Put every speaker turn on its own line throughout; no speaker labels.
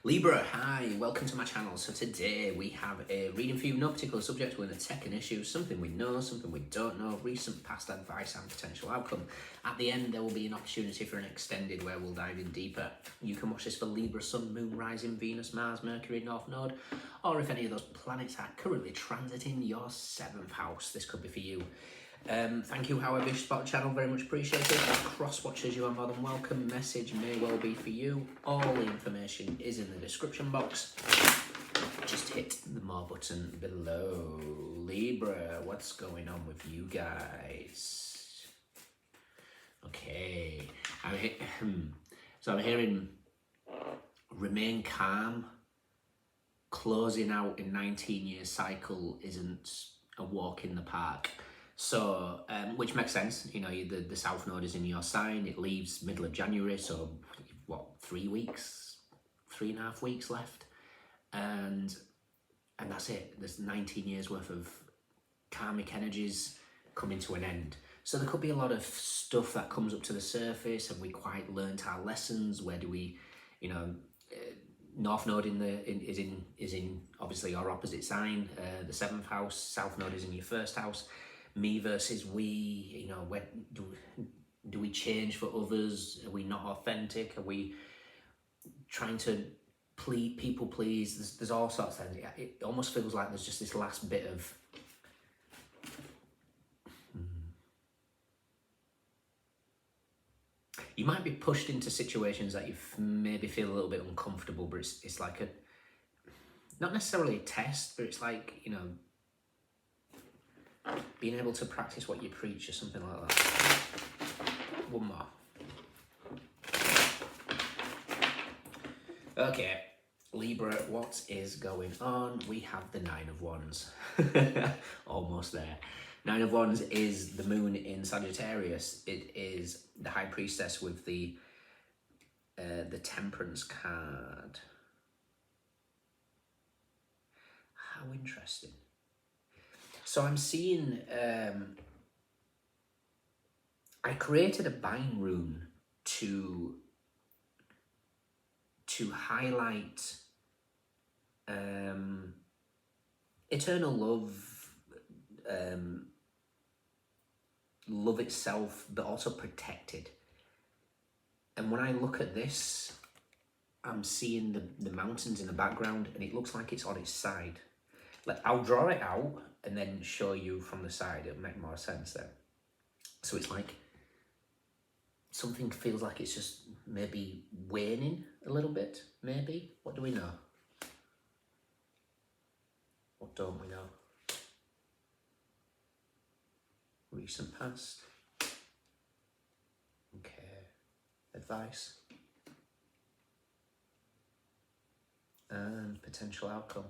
Libra, hi, welcome to my channel. So today we have a reading for you, no particular subject. We're going to tech and issues, something we know, something we don't know, recent past advice and potential outcome. At the end there will be an opportunity for an extended where we'll dive in deeper. You can watch this for Libra, Sun, Moon, Rising, Venus, Mars, Mercury, North Node, or if any of those planets are currently transiting your 7th house, this could be for you. Thank you, however, you support the channel, very much appreciated. Cross watchers, you are more than welcome. Message may well be for you. All the information is in the description box. Just hit the more button below. Libra, what's going on with you guys? Okay, so I'm hearing remain calm. Closing out a 19-year cycle isn't a walk in the park. So, which makes sense, you know, the South Node is in your sign, it leaves middle of January, so what, 3 weeks, 3.5 weeks left, and that's it. There's 19 years worth of karmic energies coming to an end. So there could be a lot of stuff that comes up to the surface. Have we quite learnt our lessons? Where do we, you know, North Node is in obviously your opposite sign, the 7th house. South Node is in your 1st house. Me versus we, you know, when do we change for others? Are we not authentic? Are we trying to people please? There's all sorts of things. It almost feels like there's just this last bit of you might be pushed into situations that you maybe feel a little bit uncomfortable, but it's like a, not necessarily a test, but it's like, you know, being able to practice what you preach or something like that. One more. Okay, Libra, what is going on? We have the 9 of Wands. Almost there. 9 of Wands is the moon in Sagittarius. It is the High Priestess with the Temperance card. How interesting. So I'm seeing, I created a buying rune to highlight eternal love, love itself, but also protected. And when I look at this, I'm seeing the mountains in the background, and it looks like it's on its side. Like, I'll draw it out and then show you from the side. It'll make more sense then. So it's like something feels like it's just maybe waning a little bit, maybe. What do we know? What don't we know? Recent past. Okay. Advice. And potential outcome.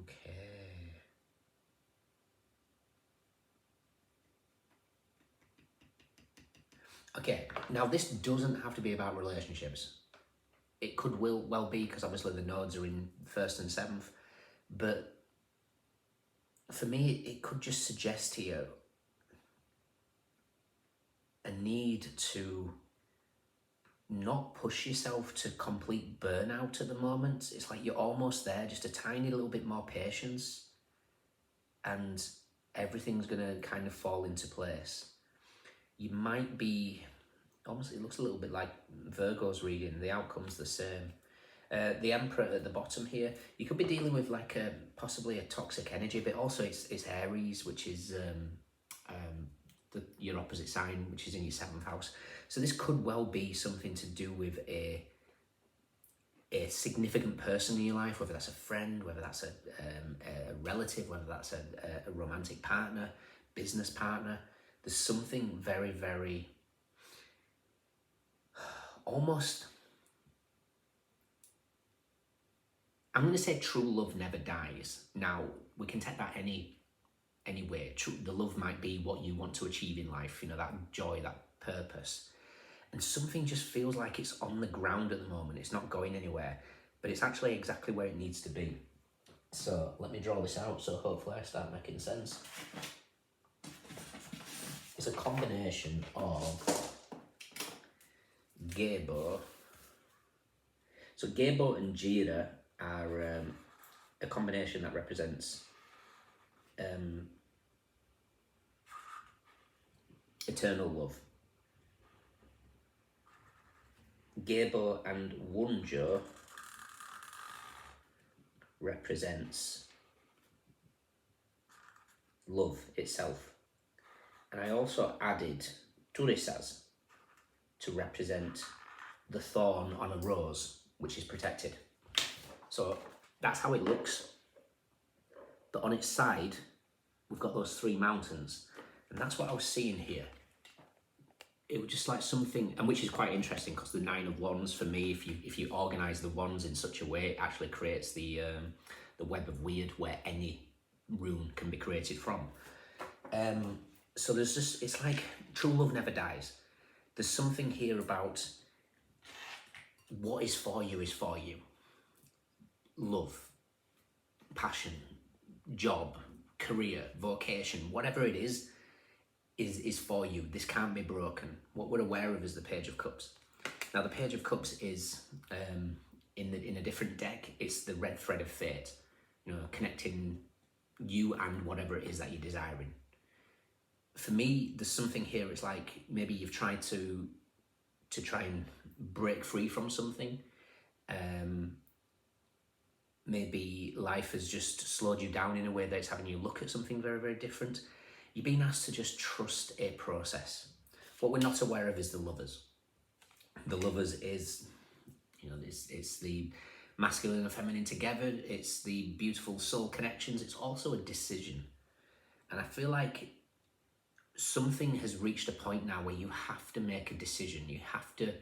Okay. Okay, now this doesn't have to be about relationships. It could well be, because obviously the nodes are in 1st and 7th, but for me it could just suggest here a need to not push yourself to complete burnout at the moment. It's like you're almost there, just a tiny little bit more patience, and everything's gonna kind of fall into place. You might be, almost, it looks a little bit like Virgo's reading, the outcome's the same. The Emperor at the bottom here, you could be dealing with like possibly a toxic energy, but also it's Aries, which is your opposite sign, which is in your 7th house. So this could well be something to do with a significant person in your life, whether that's a friend, whether that's a relative, whether that's a romantic partner, business partner. There's something very, very, almost, I'm going to say true love never dies. Now, we can take that any way. The love might be what you want to achieve in life, you know, that joy, that purpose. And something just feels like it's on the ground at the moment. It's not going anywhere, but it's actually exactly where it needs to be. So let me draw this out, so hopefully I start making sense. It's a combination of Gebo So Gebo and Jira are a combination that represents eternal love. Gebo and Wunjo represents love itself. And I also added Turisas to represent the thorn on a rose, which is protected. So that's how it looks. But on its side, we've got those three mountains. And that's what I was seeing here. It was just like something, and which is quite interesting because the 9 of Wands for me, if you organise the wands in such a way, it actually creates the web of weird where any rune can be created from. So there's just, it's like true love never dies. There's something here about what is for you is for you. Love, passion, job, career, vocation, whatever it is for you. This can't be broken. What we're aware of is the Page of Cups. Now the Page of Cups is in a different deck. It's the red thread of fate, you know, connecting you and whatever it is that you're desiring. For me, there's something here. It's like maybe you've tried to try and break free from something. Maybe life has just slowed you down in a way that it's having you look at something very, very different. You're being asked to just trust a process. What we're not aware of is the Lovers. The Lovers is, you know, it's the masculine and feminine together. It's the beautiful soul connections. It's also a decision. And I feel like something has reached a point now where you have to make a decision. You have to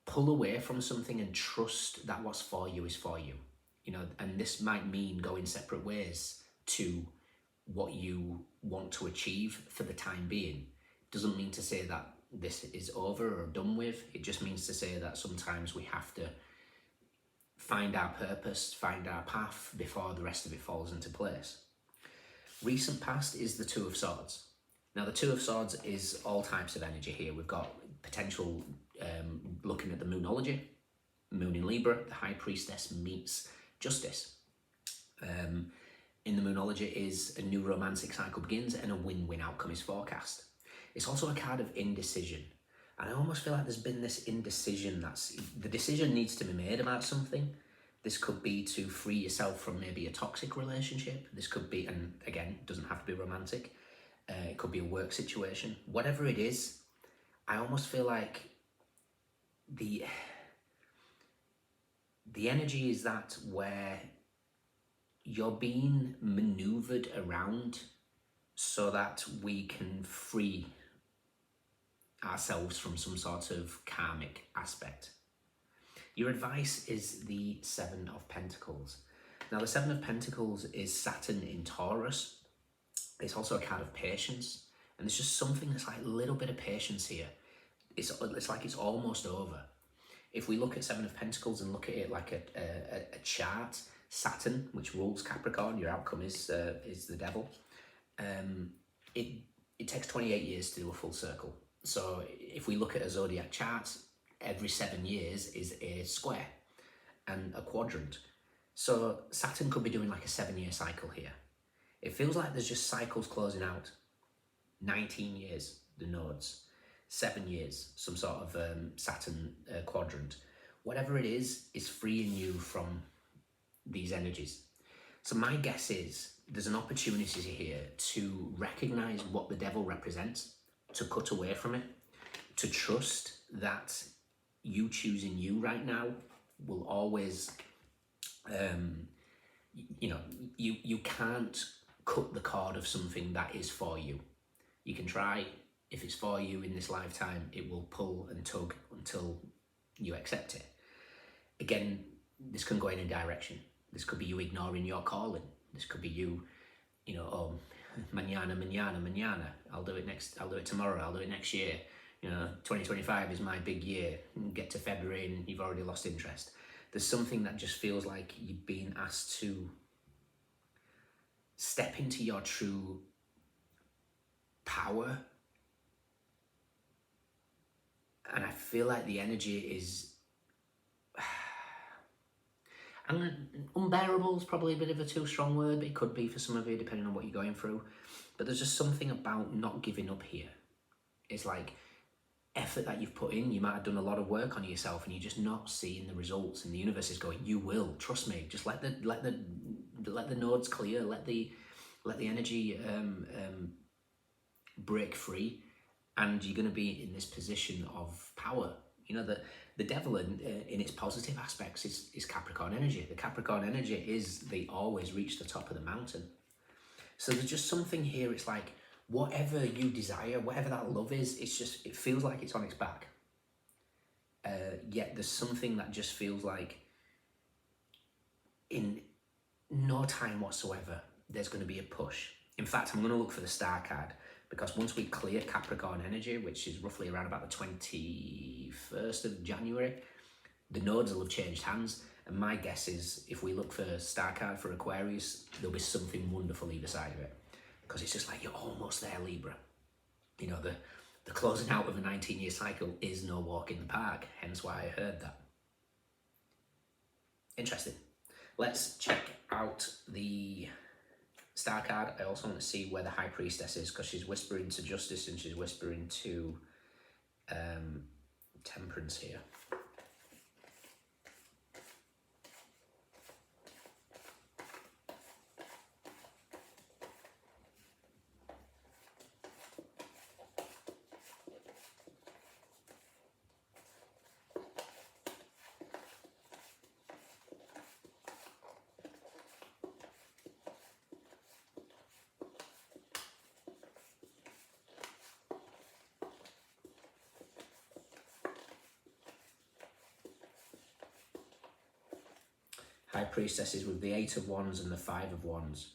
pull away from something and trust that what's for you is for you. You know, and this might mean going separate ways to what you want to achieve for the time being. Doesn't mean to say that this is over or done with. It just means to say that sometimes we have to find our purpose, find our path before the rest of it falls into place. Recent past is the Two of Swords. Now the Two of Swords is all types of energy here. We've got potential, looking at the Moonology, Moon in Libra, the High Priestess meets Justice. In the Moonology is a new romantic cycle begins and a win-win outcome is forecast. It's also a card of indecision. And I almost feel like there's been this indecision the decision needs to be made about something. This could be to free yourself from maybe a toxic relationship. This could be, and again, it doesn't have to be romantic. It could be a work situation. Whatever it is, I almost feel like the energy is that where you're being maneuvered around so that we can free ourselves from some sort of karmic aspect. Your advice is the Seven of Pentacles. Now the Seven of Pentacles is Saturn in Taurus. It's also a card of patience. And there's just something that's like a little bit of patience here. It's like it's almost over. If we look at Seven of Pentacles and look at it like a chart, Saturn, which rules Capricorn, your outcome is the devil. It takes 28 years to do a full circle. So if we look at a zodiac chart, every 7 years is a square and a quadrant. So Saturn could be doing like a 7-year cycle here. It feels like there's just cycles closing out. 19 years, the nodes. 7 years, some sort of Saturn quadrant. Whatever it is freeing you from these energies. So my guess is there's an opportunity here to recognize what the devil represents, to cut away from it, to trust that you choosing you right now will always, you know, you can't cut the cord of something that is for you. You can try. If it's for you in this lifetime, it will pull and tug until you accept it. Again, this can go in a direction. This could be you ignoring your calling. This could be you, you know, oh, mañana, I'll do it tomorrow, I'll do it next year. You know, 2025 is my big year. Get to February and you've already lost interest. There's something that just feels like you're being asked to step into your true power. And I feel like the energy is, And unbearable is probably a bit of a too strong word, but it could be for some of you depending on what you're going through. But there's just something about not giving up here. It's like effort that you've put in, you might have done a lot of work on yourself and you're just not seeing the results, and the universe is going, you will, trust me, just let the nodes clear, let the energy break free, and you're going to be in this position of power. You know, that the devil in its positive aspects is Capricorn energy. The Capricorn energy is they always reach the top of the mountain. So there's just something here, it's like, whatever you desire, whatever that love is, it's just, it feels like it's on its back. Yet there's something that just feels like in no time whatsoever, there's going to be a push. In fact, I'm going to look for the star card, because once we clear Capricorn energy, which is roughly around about the 21st of January, the nodes will have changed hands. And my guess is if we look for a star card for Aquarius, there'll be something wonderful either side of it. Because it's just like, you're almost there, Libra. You know, the closing out of a 19-year cycle is no walk in the park, hence why I heard that. Interesting. Let's check out the star card. I also want to see where the High Priestess is, because she's whispering to Justice and she's whispering to Temperance here. High Priestesses with the 8 of Wands and the 5 of Wands.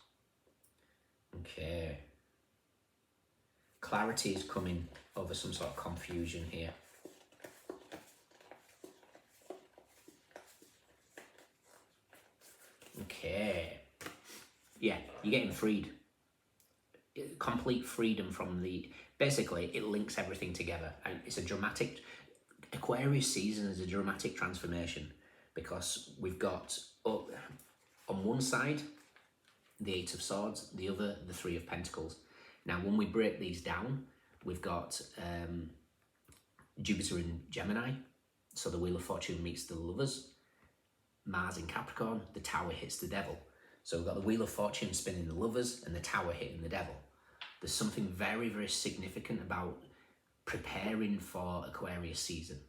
Okay. Clarity is coming over some sort of confusion here. Okay. Yeah, you're getting freed. Complete freedom from the... Basically, it links everything together. And it's a dramatic... Aquarius season is a dramatic transformation, because we've got... on one side, the 8 of Swords, the other, the 3 of Pentacles. Now, when we break these down, we've got Jupiter in Gemini, so the Wheel of Fortune meets the Lovers. Mars in Capricorn, the Tower hits the Devil. So we've got the Wheel of Fortune spinning the Lovers and the Tower hitting the Devil. There's something very, very significant about preparing for Aquarius season.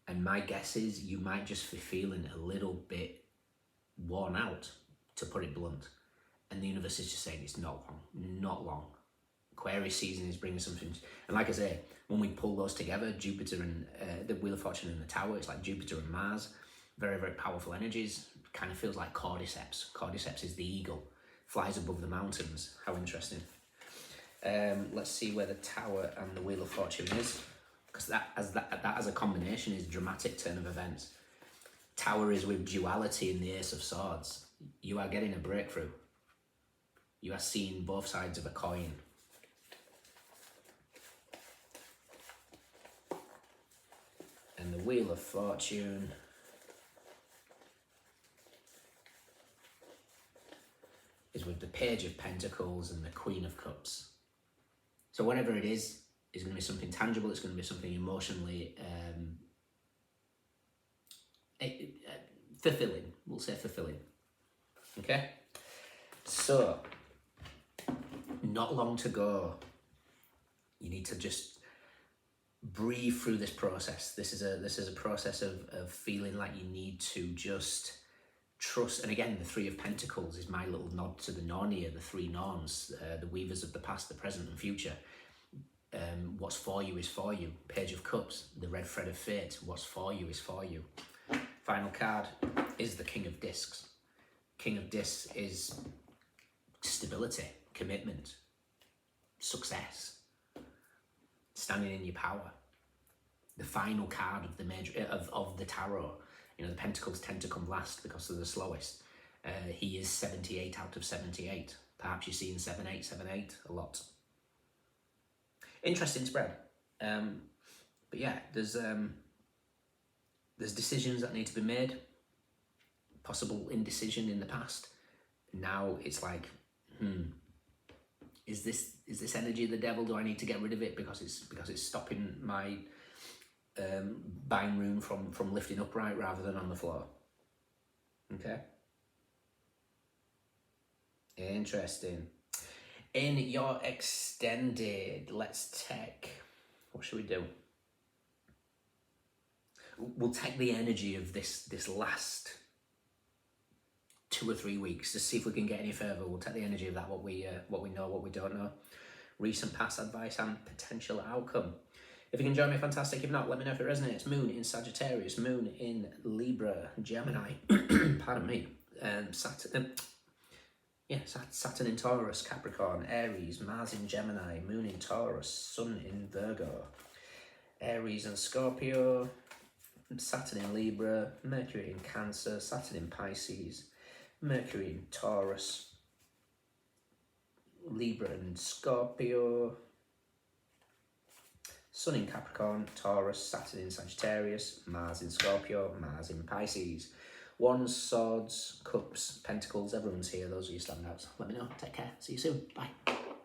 And my guess is you might just be feeling a little bit worn out, to put it blunt, and the universe is just saying it's not long. Aquarius season is bringing something, and like I say, when we pull those together, Jupiter and the Wheel of Fortune and the Tower, it's like Jupiter and Mars, very, very powerful energies. Kind of feels like cordyceps. Cordyceps is the eagle, flies above the mountains. How interesting. Let's see where the Tower and the Wheel of Fortune is, because that as a combination is a dramatic turn of events. Tower is with duality in the Ace of Swords. You are getting a breakthrough. You are seeing both sides of a coin. And the Wheel of Fortune is with the Page of Pentacles and the Queen of Cups. So whatever it is going to be something tangible. It's going to be something emotionally fulfilling. We'll say fulfilling. Okay? So, not long to go. You need to just breathe through this process. This is a process of feeling like you need to just trust. And again, the 3 of Pentacles is my little nod to the Narnia, the 3 Norns, the weavers of the past, the present and future. What's for you is for you. Page of Cups, the red thread of fate. What's for you is for you. Final card is the King of Discs. King of Discs is stability, commitment, success, standing in your power. The final card of the major of the tarot. You know, the Pentacles tend to come last because they're the slowest. He is 78 out of 78. Perhaps you're seeing 7-8, 7-8 a lot. Interesting spread. But yeah, there's decisions that need to be made. possible indecision in the past. Now it's like, is this energy the devil? Do I need to get rid of it because it's stopping my buying room from lifting upright rather than on the floor? Okay. Interesting. In your extended, let's take, what should we do? We'll take the energy of this last 2 or 3 weeks to see if we can get any further. We'll take the energy of that, what we know, what we don't know, recent past advice and potential outcome. If you can join me, fantastic. If not, let me know if it resonates. Moon in Sagittarius, Moon in Libra, Gemini, pardon me, Saturn in Taurus, Capricorn, Aries, Mars in Gemini, Moon in Taurus, Sun in Virgo, Aries and Scorpio, Saturn in Libra, Mercury in Cancer, Saturn in Pisces, Mercury in Taurus, Libra and Scorpio, Sun in Capricorn, Taurus, Saturn in Sagittarius, Mars in Scorpio, Mars in Pisces. Wands, Swords, Cups, Pentacles, everyone's here. Those are your standouts. Let me know. Take care. See you soon. Bye.